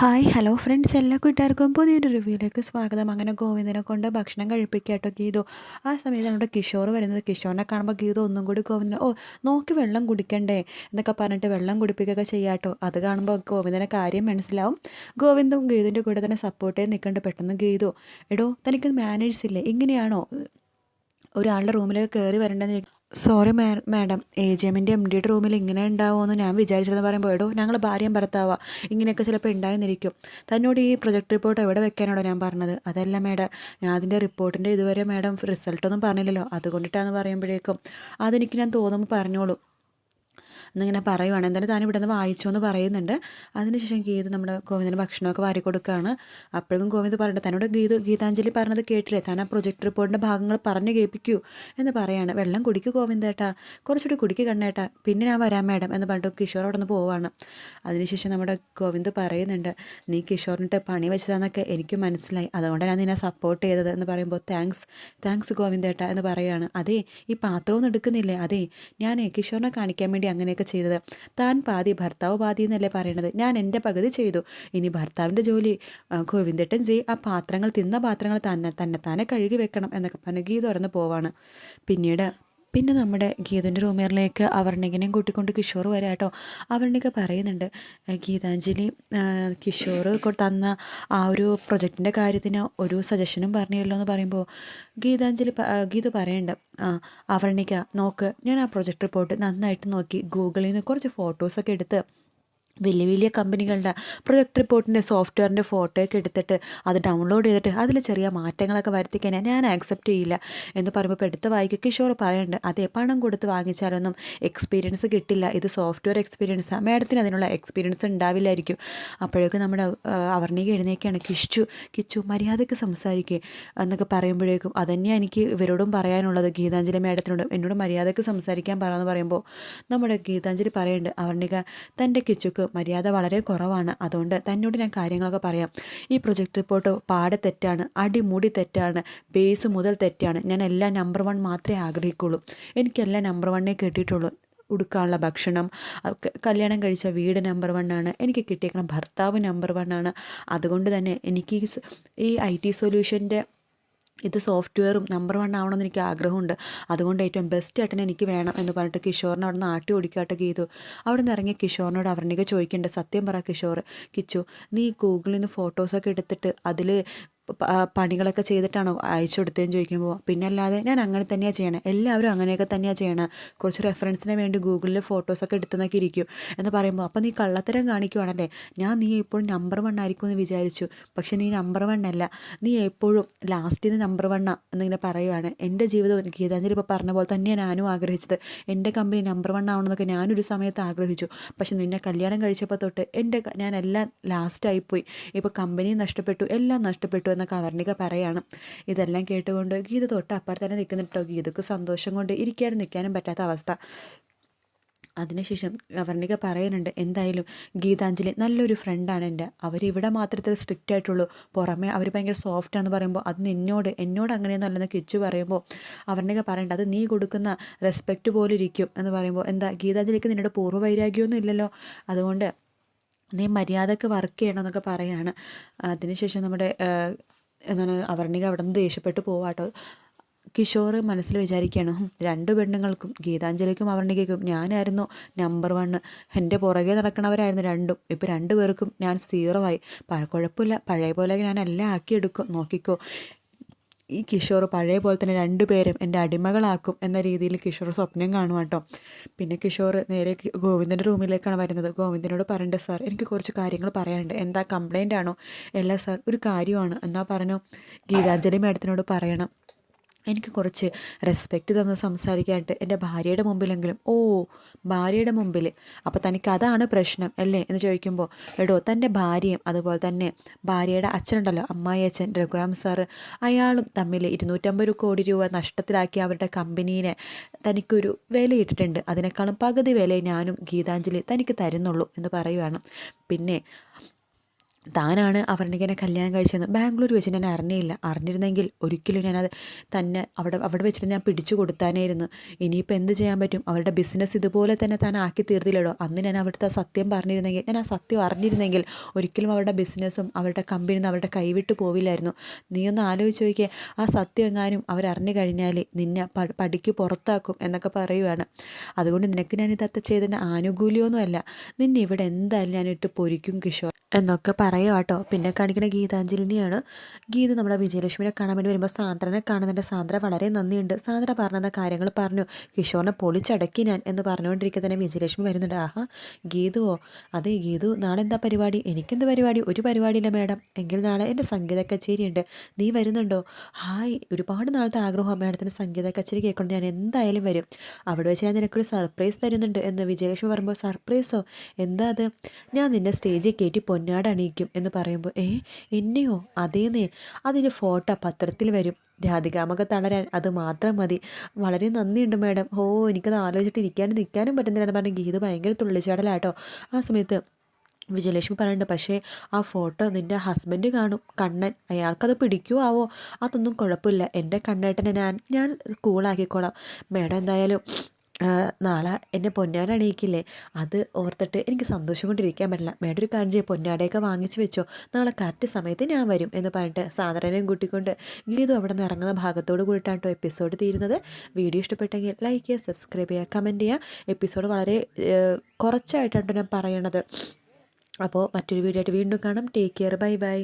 Hi hello friends, എല്ലാ കൂട്ടുകാർക്കും പുതിയൊരു റിവ്യൂയിലേക്ക് സ്വാഗതം. അങ്ങനെ ഗോവിന്ദനെ കൊണ്ട് ഭക്ഷണം കഴിപ്പിക്കാട്ടോ ഗീതു. ആ സമയത്ത് നമ്മുടെ കിഷോർ വരുന്നത്. കിഷോറിനെ കാണുമ്പോൾ ഗീതു ഒന്നും കൂടി ഗോവിന്ദനെ നോക്കി വെള്ളം കുടിക്കണ്ടേ എന്നൊക്കെ പറഞ്ഞിട്ട് വെള്ളം കുടിപ്പിക്കുകയൊക്കെ ചെയ്യാട്ടോ. അത് കാണുമ്പോൾ ഗോവിന്ദനെ കാര്യം മനസ്സിലാവും. ഗോവിന്ദും ഗീതുവിൻ്റെ കൂടെ തന്നെ സപ്പോർട്ട് ചെയ്ത് നിൽക്കേണ്ട. പെട്ടെന്ന് ഗീതു, എടോ തനിക്ക് മാനേഴ്സ് ഇല്ലേ, ഇങ്ങനെയാണോ ഒരാളുടെ റൂമിലേക്ക് കയറി വരേണ്ടതെന്ന്? സോറി മാഡം, AGMൻ്റെ MDയുടെ റൂമിൽ ഇങ്ങനെ ഉണ്ടാവുമെന്ന് ഞാൻ വിചാരിച്ചതെന്ന് പറയുമ്പോൾ, എടോ ഞങ്ങൾ ഭാര്യയും ഭർത്താവാ, ഇങ്ങനെയൊക്കെ ചിലപ്പോൾ ഉണ്ടായെന്നിരിക്കും. തന്നോട് ഈ പ്രൊജക്ട് റിപ്പോർട്ട് എവിടെ വെക്കാനാണോ ഞാൻ പറഞ്ഞത്? അതല്ല മാഡം, ഞാൻ അതിൻ്റെ റിപ്പോർട്ടിൻ്റെ ഇതുവരെ മാഡം റിസൾട്ടൊന്നും പറഞ്ഞില്ലല്ലോ, അതുകൊണ്ടിട്ടാണെന്ന് പറയുമ്പോഴേക്കും അതെനിക്ക് ഞാൻ തോന്നുമ്പോൾ പറഞ്ഞോളൂ എന്നിങ്ങനെ പറയുവാണ്. എന്തായാലും താൻ ഇവിടെ നിന്ന് വായിച്ചു എന്ന് പറയുന്നുണ്ട്. അതിനുശേഷം ഗീത നമ്മുടെ ഗോവിന്ദന് ഭക്ഷണമൊക്കെ വാരി കൊടുക്കുകയാണ്. അപ്പോഴേക്കും ഗോവിന്ദ് പറഞ്ഞിട്ട് തന്നോട് ഗീതാഞ്ജലി പറഞ്ഞത് കേട്ടില്ലേ, താൻ ആ പ്രൊജക്ട് റിപ്പോർട്ടിൻ്റെ ഭാഗങ്ങൾ പറഞ്ഞു കേൾപ്പിക്കൂ എന്ന് പറയാണ്. വെള്ളം കുടിക്കൂ ഗോവിന്ദേട്ടാ, കുറച്ചുകൂടി കുടിക്ക് കണ്ണേട്ടാ, പിന്നെ ഞാൻ വരാം മാഡം എന്ന് പറഞ്ഞിട്ട് കിഷോർ അവിടെ നിന്ന് പോവാണ്. അതിനുശേഷം നമ്മുടെ ഗോവിന്ദ് പറയുന്നുണ്ട്, നീ കിഷോറിനിട്ട് പണി വെച്ചതാന്നൊക്കെ എനിക്ക് മനസ്സിലായി, അതുകൊണ്ടാണ് ഞാൻ നിന്നെ സപ്പോർട്ട് ചെയ്തത് എന്ന് പറയുമ്പോൾ, താങ്ക്സ് ഗോവിന്ദേട്ടാ എന്ന് പറയുകയാണ്. അതേ, ഈ പാത്രമൊന്നും എടുക്കുന്നില്ലേ? അതേ, ഞാൻ കിഷോറിനെ കാണിക്കാൻ വേണ്ടി അങ്ങനെയൊക്കെ ചെയ്തത്. താൻ പാതി ഭർത്താവ് പാതി എന്നല്ലേ പറയണത്? ഞാൻ എൻ്റെ പകുതി ചെയ്തു, ഇനി ഭർത്താവിൻ്റെ ജോലി ഗോവിന്ദേട്ടൻ ചെയ്യും. ആ പാത്രങ്ങൾ, തിന്ന പാത്രങ്ങൾ തന്നെ കഴുകി വെക്കണം എന്നൊക്കെ പറഞ്ഞ് ഗീത തുറന്ന് പോവാണ്. പിന്നെ നമ്മുടെ ഗീതൻ്റെ റൂമിലേക്ക് അവർണികനെയും കൂട്ടിക്കൊണ്ട് കിഷോർ വരാം കേട്ടോ. അവർണിക പറയുന്നുണ്ട്, ഗീതാഞ്ജലി കിഷോർ തന്ന ആ ഒരു പ്രൊജക്റ്റിൻ്റെ കാര്യത്തിന് ഒരു സജഷനും പറഞ്ഞില്ലല്ലോ എന്ന് പറയുമ്പോൾ ഗീത പറയണ്ട, അവർണിക നോക്ക്, ഞാൻ ആ പ്രൊജക്റ്റ് റിപ്പോർട്ട് നന്നായിട്ട് നോക്കി ഗൂഗിളിൽ നിന്ന് കുറച്ച് ഫോട്ടോസൊക്കെ എടുത്ത് വലിയ വലിയ കമ്പനികളുടെ പ്രൊജക്ട് റിപ്പോർട്ടിൻ്റെ സോഫ്റ്റ്വെയറിൻ്റെ ഫോട്ടോയൊക്കെ എടുത്തിട്ട് അത് ഡൗൺലോഡ് ചെയ്തിട്ട് അതിൽ ചെറിയ മാറ്റങ്ങളൊക്കെ വരുത്തിക്കാൻ ഞാൻ ആക്സെപ്റ്റ് ചെയ്യില്ല എന്ന് പറയുമ്പോൾ എടുത്ത് വായിക്കുക. കിഷോർ പറയുന്നുണ്ട്, അതേ, പണം കൊടുത്ത് വാങ്ങിച്ചാലൊന്നും എക്സ്പീരിയൻസ് കിട്ടില്ല, ഇത് സോഫ്റ്റ്വെയർ എക്സ്പീരിയൻസാണ്, മാഡത്തിന് അതിനുള്ള എക്സ്പീരിയൻസ് ഉണ്ടാവില്ലായിരിക്കും. അപ്പോഴേക്കും നമ്മുടെ അവർണിക എഴുന്നേക്കാണ്. കിച്ചു മര്യാദയ്ക്ക് സംസാരിക്കുക എന്നൊക്കെ പറയുമ്പോഴേക്കും അതന്നെയാണ് എനിക്ക് ഇവരോടും പറയാനുള്ളത്, ഗീതാഞ്ജലി മാഡത്തിനോട് എന്നോട് മര്യാദയ്ക്ക് സംസാരിക്കാൻ പറയാമെന്ന് പറയുമ്പോൾ നമ്മുടെ ഗീതാഞ്ജലി പറയുന്നുണ്ട്, അവർണിക തൻ്റെ കിച്ചുക്ക് മര്യാദ വളരെ കുറവാണ്, അതുകൊണ്ട് തന്നോട് ഞാൻ കാര്യങ്ങളൊക്കെ പറയാം. ഈ പ്രൊജക്ട് റിപ്പോർട്ട് പാടെ തെറ്റാണ്, അടിമുടി തെറ്റാണ്, ബേസ് മുതൽ തെറ്റാണ്. ഞാൻ എല്ലാം നമ്പർ 1 മാത്രമേ ആഗ്രഹിക്കുള്ളൂ, എനിക്കെല്ലാം നമ്പർ 1 കിട്ടിയിട്ടുള്ളൂ. ഉടുക്കാനുള്ള ഭക്ഷണം, കല്യാണം കഴിച്ച വീട് നമ്പർ 1 ആണ്, എനിക്ക് കിട്ടിയേക്കണം ഭർത്താവ് നമ്പർ 1 ആണ്. അതുകൊണ്ട് തന്നെ എനിക്ക് ഈ IT സൊല്യൂഷൻ്റെ ഇത് സോഫ്റ്റ്വെയറും നമ്പർ 1 ആവണമെന്ന് എനിക്ക് ആഗ്രഹമുണ്ട്, അതുകൊണ്ട് ഏറ്റവും ബെസ്റ്റ് ആയിട്ട് എനിക്ക് വേണം എന്ന് പറഞ്ഞിട്ട് കിഷോറിനെ അവിടെ നിന്ന് ആട്ടി ഓടിക്കാട്ടെ ഗീതു. അവിടെ നിന്ന് ഇറങ്ങിയ കിഷോറിനോട് അവർണിക ചോദിക്കേണ്ടത്, സത്യം പറ കിച്ചു, നീ ഗൂഗിളിൽ നിന്ന് ഫോട്ടോസൊക്കെ എടുത്തിട്ട് അതിൽ പണികളൊക്കെ ചെയ്തിട്ടാണോ അയച്ചു കൊടുത്തതെന്ന് ചോദിക്കുമ്പോൾ, പിന്നെ അല്ലാതെ ഞാൻ അങ്ങനെ തന്നെയാണ് ചെയ്യണത്, എല്ലാവരും അങ്ങനെയൊക്കെ തന്നെയാണ് ചെയ്യണത്, കുറച്ച് റെഫറൻസിന് വേണ്ടി ഗൂഗിളിൽ ഫോട്ടോസൊക്കെ എടുത്തെന്നൊക്കെ ഇരിക്കും എന്ന് പറയുമ്പോൾ, അപ്പോൾ നീ കള്ളത്തരം കാണിക്കുവാണല്ലേ, നീ എപ്പോഴും നമ്പർ 1 ആയിരിക്കും എന്ന് വിചാരിച്ചു, പക്ഷേ നീ നമ്പർ 1 അല്ല, നീ എപ്പോഴും ലാസ്റ്റിൽ നിന്ന് നമ്പർ 1 എന്നിങ്ങനെ പറയുവാണ്. എൻ്റെ ജീവിതം ഗീതാഞ്ജലി ഇപ്പോൾ പറഞ്ഞ പോലെ തന്നെയാണ് ഞാനും ആഗ്രഹിച്ചത്, എൻ്റെ കമ്പനി നമ്പർ 1 ആവണമെന്നൊക്കെ ഞാനൊരു സമയത്ത് ആഗ്രഹിച്ചു, പക്ഷെ നിന്നെ കല്യാണം കഴിച്ചപ്പോൾ തൊട്ട് ഞാൻ എല്ലാം ലാസ്റ്റായിപ്പോയി, ഇപ്പോൾ കമ്പനി നഷ്ടപ്പെട്ടു, എല്ലാം നഷ്ടപ്പെട്ടു എന്നൊക്കെ അവർണിക പറയാണ്. ഇതെല്ലാം കേട്ടുകൊണ്ട് ഗീത തൊട്ട് അപ്പുറത്ത് തന്നെ നിൽക്കുന്നുട്ടോ. ഗീതക്ക് സന്തോഷം കൊണ്ട് നിൽക്കാനും പറ്റാത്ത അവസ്ഥ. അതിനുശേഷം അവർണിക പറയുന്നുണ്ട്, എന്തായാലും ഗീതാഞ്ജലി നല്ലൊരു ഫ്രണ്ടാണ് എൻ്റെ, അവരിവിടെ മാത്രമേ സ്ട്രിക്റ്റ് ആയിട്ടുള്ളൂ, പുറമേ അവർ ഭയങ്കര സോഫ്റ്റാണെന്ന് പറയുമ്പോൾ അത് എന്നോട് അങ്ങനെയൊന്നും അല്ലെന്ന് കിച്ചു പറയുമ്പോൾ അവർണിക പറയേണ്ടത്, അത് നീ കൊടുക്കുന്ന റെസ്പെക്റ്റ് പോലെ ഇരിക്കും എന്ന് പറയുമ്പോൾ, എന്താ ഗീതാഞ്ജലിക്ക് നിന്നോട് പൂർവ്വവൈരാഗ്യമൊന്നും ഇല്ലല്ലോ, അതുകൊണ്ട് നീ മര്യാദക്ക് വർക്ക് ചെയ്യണമെന്നൊക്കെ പറയാണ്. അതിനുശേഷം നമ്മുടെ എന്താണ് അവർണിക അവിടെ നിന്ന് ദേഷ്യപ്പെട്ട് പോവാട്ടോ. കിഷോർ മനസ്സിൽ വിചാരിക്കുകയാണ്, 2 പെണ്ണുങ്ങൾക്കും ഗീതാഞ്ജലിക്കും അവർണികയ്ക്കും ഞാനായിരുന്നു നമ്പർ 1, എൻ്റെ പുറകെ നടക്കണവരായിരുന്നു രണ്ടും, ഇപ്പോൾ 2 പേർക്കും ഞാൻ 0 ആയി. കുഴപ്പമില്ല, പഴയ പോലെ ഞാൻ എല്ലാം ആക്കിയെടുക്കും, നോക്കിക്കോ. ഈ കിഷോർ പഴയ പോലെ തന്നെ 2 പേരും എൻ്റെ അടിമകളാക്കും എന്ന രീതിയിൽ കിഷോർ സ്വപ്നം കാണും കേട്ടോ. പിന്നെ കിഷോർ നേരെ ഗോവിന്ദൻ്റെ റൂമിലേക്കാണ് വരുന്നത്. ഗോവിന്ദനോട് പറയണ്ട, സാർ എനിക്ക് കുറച്ച് കാര്യങ്ങൾ പറയാനുണ്ട്. എന്താ, കംപ്ലൈൻ്റ് ആണോ? അല്ല സാർ, ഒരു കാര്യമാണ്. എന്നാ പറഞ്ഞു, ഗീതാഞ്ജലി മാഡത്തിനോട് പറയണം, എനിക്ക് കുറച്ച് റെസ്പെക്റ്റ് തന്ന് സംസാരിക്കാനായിട്ട് എൻ്റെ ഭാര്യയുടെ മുമ്പിലെങ്കിലും. ഭാര്യയുടെ മുമ്പിൽ, അപ്പോൾ തനിക്ക് അതാണ് പ്രശ്നം അല്ലേ എന്ന് ചോദിക്കുമ്പോൾ, എടോ തൻ്റെ ഭാര്യയും അതുപോലെ തന്നെ ഭാര്യയുടെ അച്ഛനുണ്ടല്ലോ, അമ്മായി അച്ഛൻ രഘുറാം സാറ്, അയാളും തമ്മിൽ 250 കോടി രൂപ നഷ്ടത്തിലാക്കി അവരുടെ കമ്പനീനെ തനിക്കൊരു വിലയിട്ടിട്ടുണ്ട്, അതിനേക്കാളും പകുതി വില ഞാനും ഗീതാഞ്ജലി തനിക്ക് തരുന്നുള്ളൂ എന്ന് പറയുവാണ്. പിന്നെ താനാണ് അവരുടെ കല്യാണം കഴിച്ചതെന്ന് ബാംഗ്ലൂർ വെച്ച് ഞാൻ അറിഞ്ഞിരുന്നെങ്കിൽ ഒരിക്കലും ഞാനത് തന്നെ അവിടെ വെച്ചിട്ട് ഞാൻ പിടിച്ചു കൊടുത്താനായിരുന്നു. ഇനിയിപ്പോൾ എന്ത് ചെയ്യാൻ പറ്റും? അവരുടെ ബിസിനസ് ഇതുപോലെ തന്നെ താൻ ആക്കി തീർത്തില്ലല്ലോ. അന്ന് ഞാൻ അവിടുത്തെ സത്യം പറഞ്ഞിരുന്നെങ്കിൽ, ഞാൻ ആ സത്യം അറിഞ്ഞിരുന്നെങ്കിൽ ഒരിക്കലും അവരുടെ ബിസിനസ്സും അവരുടെ കമ്പനിയിൽ നിന്ന് അവരുടെ കൈവിട്ട് പോവില്ലായിരുന്നു. നീ ഒന്ന് ആലോചിച്ച് നോക്കിയേ, ആ സത്യം എങ്ങാനും അവരറിഞ്ഞു കഴിഞ്ഞാൽ നിന്നെ പടിക്ക് പുറത്താക്കും എന്നൊക്കെ പറയുവാണ്. അതുകൊണ്ട് നിനക്ക് ഞാൻ ഇതൊക്കെ ചെയ്തതിന് ആനുകൂല്യമൊന്നുമല്ല, നിന്നെ ഇവിടെ എന്തായാലും ഞാനിട്ട് പൊരിക്കും കിഷോർ എന്നൊക്കെ പറയുക കേട്ടോ. പിന്നെ കാണിക്കുന്ന ഗീതാഞ്ജലിനെയാണ്. ഗീത നമ്മുടെ വിജയലക്ഷ്മിനെ കാണാൻ വേണ്ടി വരുമ്പോൾ സാന്ദ്രനെ കാണുന്നുണ്ട്. സാന്ദ്ര വളരെ നന്ദിയുണ്ട്, സാന്ദ്ര പറഞ്ഞ കാര്യങ്ങൾ പറഞ്ഞു, കിഷോറിനെ പൊളിച്ചടക്കി ഞാൻ എന്ന് പറഞ്ഞുകൊണ്ടിരിക്കുക തന്നെ വിജയലക്ഷ്മി വരുന്നുണ്ട്. ആഹാ, ഗീതുവോ? അതെ ഗീതു, നാളെ എന്താ പരിപാടി? എനിക്കെന്ത് പരിപാടി? ഒരു പരിപാടിയില്ല മാഡം. എങ്കിൽ നാളെ എൻ്റെ സംഗീത കച്ചേരിയുണ്ട്, നീ വരുന്നുണ്ടോ? ഹായ്, ഒരുപാട് നാളത്തെ ആഗ്രഹം മാഡത്തിൻ്റെ സംഗീത കച്ചേരി കേൾക്കൊണ്ട്, ഞാൻ എന്തായാലും വരും. അവിടെ വെച്ച് ഞാൻ നിനക്കൊരു സർപ്രൈസ് തരുന്നുണ്ട് എന്ന് വിജയലക്ഷ്മി പറയുമ്പോൾ, സർപ്രൈസോ? എന്താ അത്? ഞാൻ നിന്നെ സ്റ്റേജിൽ കയറ്റി പൊന്നാട അണിയിക്കും എന്ന് പറയുമ്പോൾ, എന്നെയോ? അതേന്നേ, അതിൻ്റെ ഫോട്ടോ പത്രത്തിൽ വരും. രാധികാമൊക്കെ തളരാൻ അത് മാത്രം മതി. വളരെ നന്ദിയുണ്ട് മാഡം. എനിക്കത് ആലോചിച്ചിട്ട് ഇരിക്കാനും നിൽക്കാനും പറ്റുന്നില്ല എന്ന് പറഞ്ഞ് ഗീത ഭയങ്കര തുള്ളിച്ചാടലാട്ടോ. ആ സമയത്ത് വിജയലക്ഷ്മി പറയുന്നുണ്ട്, പക്ഷേ ആ ഫോട്ടോ നിൻ്റെ ഹസ്ബൻഡ് കാണും, കണ്ണൻ. അയാൾക്കത് പിടിക്കുമോ ആവോ? അതൊന്നും കുഴപ്പമില്ല, എൻ്റെ കണ്ണേട്ടനെ ഞാൻ കൂളാക്കിക്കോളാം. മാഡം എന്തായാലും നാളെ എന്നെ പൊന്നാട അണിയിക്കില്ലേ? അത് ഓർത്തിട്ട് എനിക്ക് സന്തോഷം കൊണ്ടിരിക്കാൻ പറ്റില്ല. മേഡം ഒരു കാര്യം ചെയ്യും, പൊന്നാടയൊക്കെ വാങ്ങിച്ചു വെച്ചോ, നാളെ കറക്റ്റ് സമയത്ത് ഞാൻ വരും എന്ന് പറഞ്ഞിട്ട് സാധാരണയും കൂട്ടിക്കൊണ്ട് ഗീതു അവിടെ നിന്ന് ഇറങ്ങുന്ന ഭാഗത്തോട് കൂടിയിട്ടാണ് കേട്ടോ എപ്പിസോഡ് തീരുന്നത്. വീഡിയോ ഇഷ്ടപ്പെട്ടെങ്കിൽ ലൈക്ക് ചെയ്യുക, സബ്സ്ക്രൈബ് ചെയ്യുക, കമൻറ്റ് ചെയ്യുക. എപ്പിസോഡ് വളരെ കുറച്ചായിട്ടാണ് ഞാൻ പറയണത്. അപ്പോൾ മറ്റൊരു വീഡിയോ ആയിട്ട് വീണ്ടും കാണാം. Take care, bye bye.